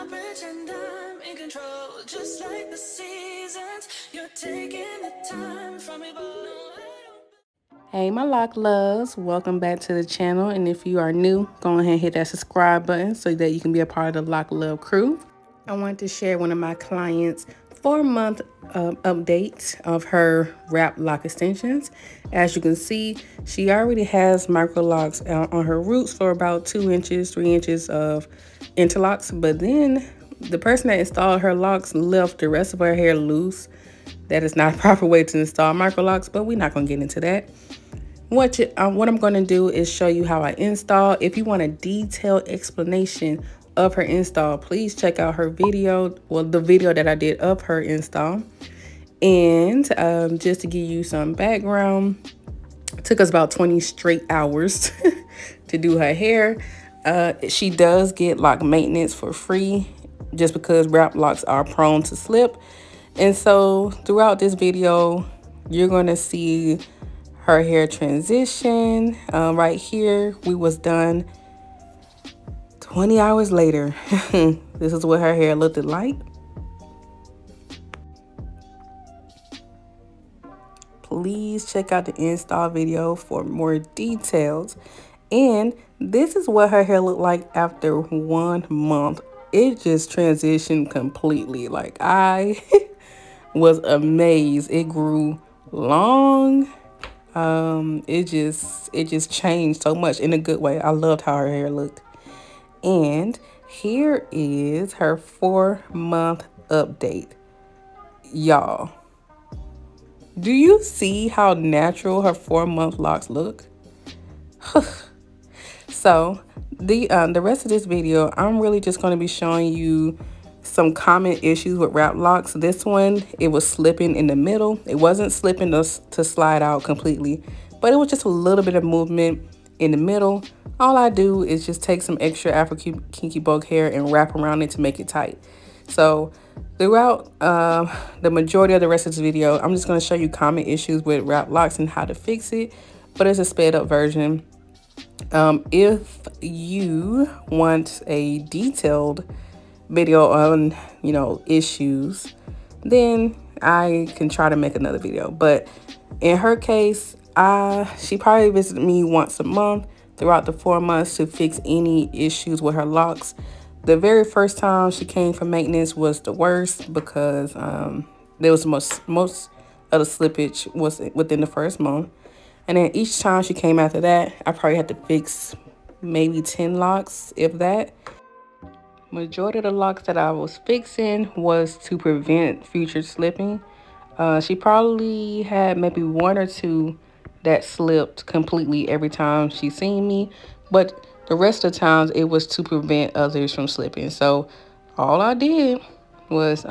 Stockbridge and I'm in control, just like the seasons. You're taking the time from me, but no, I don't. Hey my lock loves, welcome back to the channel, and if you are new, go ahead and hit that subscribe button so that you can be a part of the Lock Love crew. I wanted to share one of my clients' 4-month update of her wrap lock extensions. As you can see, she already has micro locks on her roots for about 2 inches, 3 inches of interlocks, but then the person that installed her locks left the rest of her hair loose. That is not a proper way to install micro locks, but we're not going to get into that. What I'm going to do is show you how I install. If you want a detailed explanation of her install, please check out her video, well, the video that I did of her install. And just to give you some background, it took us about 20 straight hours to do her hair. She does get lock maintenance for free just because wrap locks are prone to slip. And so throughout this video, you're going to see her hair transition. Right here, we was done 20 hours later. This is what her hair looked like. Please check out the install video for more details. And this is what her hair looked like after 1 month. It just transitioned completely. Like, I was amazed. It grew long. It just changed so much in a good way. I loved how her hair looked. And here is her 4-month update. Y'all, do you see how natural her 4-month locks look? So the rest of this video, I'm really just going to be showing you some common issues with wrap locks. This one, it was slipping in the middle. It wasn't slipping to slide out completely, but it was just a little bit of movement in the middle. All I do is just take some extra Afro kinky bow hair and wrap around it to make it tight. So throughout the majority of the rest of this video, I'm just going to show you common issues with wrap locks and how to fix it, but it's a sped up version. If you want a detailed video on, you know, issues, then I can try to make another video. But in her case, she probably visited me once a month throughout the 4 months to fix any issues with her locks. The very first time she came for maintenance was the worst because there was most of the slippage was within the first month. And then each time she came after that, I probably had to fix maybe 10 locks, if that. Majority of the locks that I was fixing was to prevent future slipping. She probably had maybe 1 or 2 that slipped completely every time she seen me, but the rest of the times it was to prevent others from slipping. So all I did was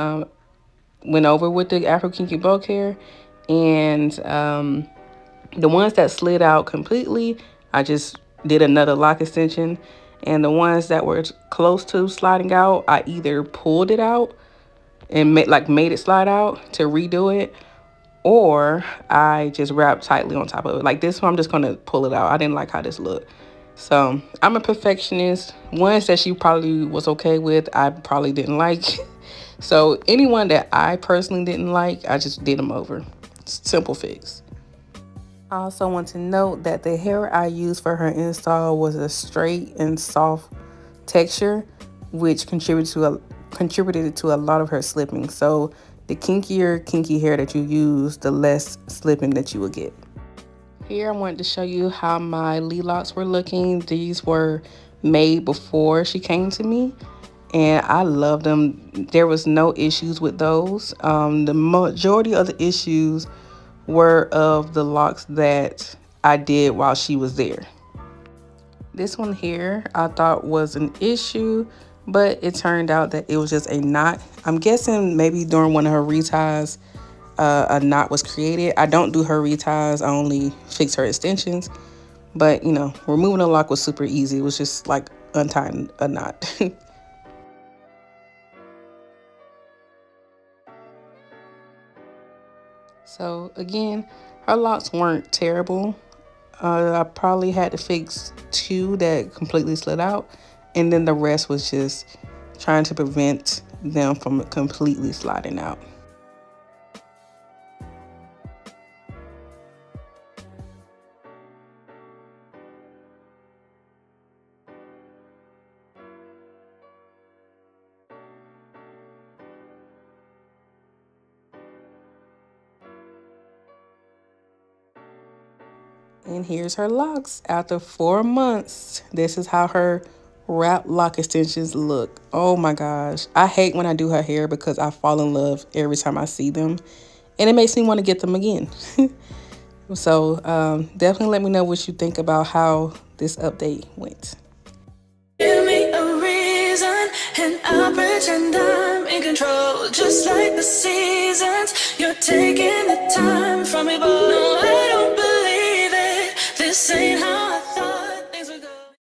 went over with the Afro kinky bow hair, and the ones that slid out completely, I just did another lock extension. And the ones that were close to sliding out, I either pulled it out and made it slide out to redo it, or I just wrapped tightly on top of it. Like this one, I'm just going to pull it out. I didn't like how this looked. So I'm a perfectionist. Ones that she probably was okay with, I probably didn't like. So anyone that I personally didn't like, I just did them over. Simple fix. I also want to note that the hair I used for her install was a straight and soft texture, which contributed to a lot of her slipping. So the kinkier kinky hair that you use, the less slipping that you will get. Here I wanted to show you how my lead locks were looking. These were made before she came to me, and I love them. There was no issues with those. The majority of the issues were of the locks that I did while she was there. This one here I thought was an issue, but it turned out that it was just a knot. I'm guessing maybe during one of her reties, a knot was created. I don't do her reties, I only fix her extensions. But, you know, removing a lock was super easy. It was just like untying a knot. So again, her locks weren't terrible. I probably had to fix 2 that completely slid out, and then the rest was just trying to prevent them from completely sliding out. And here's her locks after 4 months. This is how her wrap lock extensions look. Oh my gosh. I hate when I do her hair because I fall in love every time I see them. And it makes me want to get them again. So definitely let me know what you think about how this update went. Give me a reason and I'll pretend I'm in control. Just like the seasons, you're taking the time from me, but no, I don't believe it. This ain't how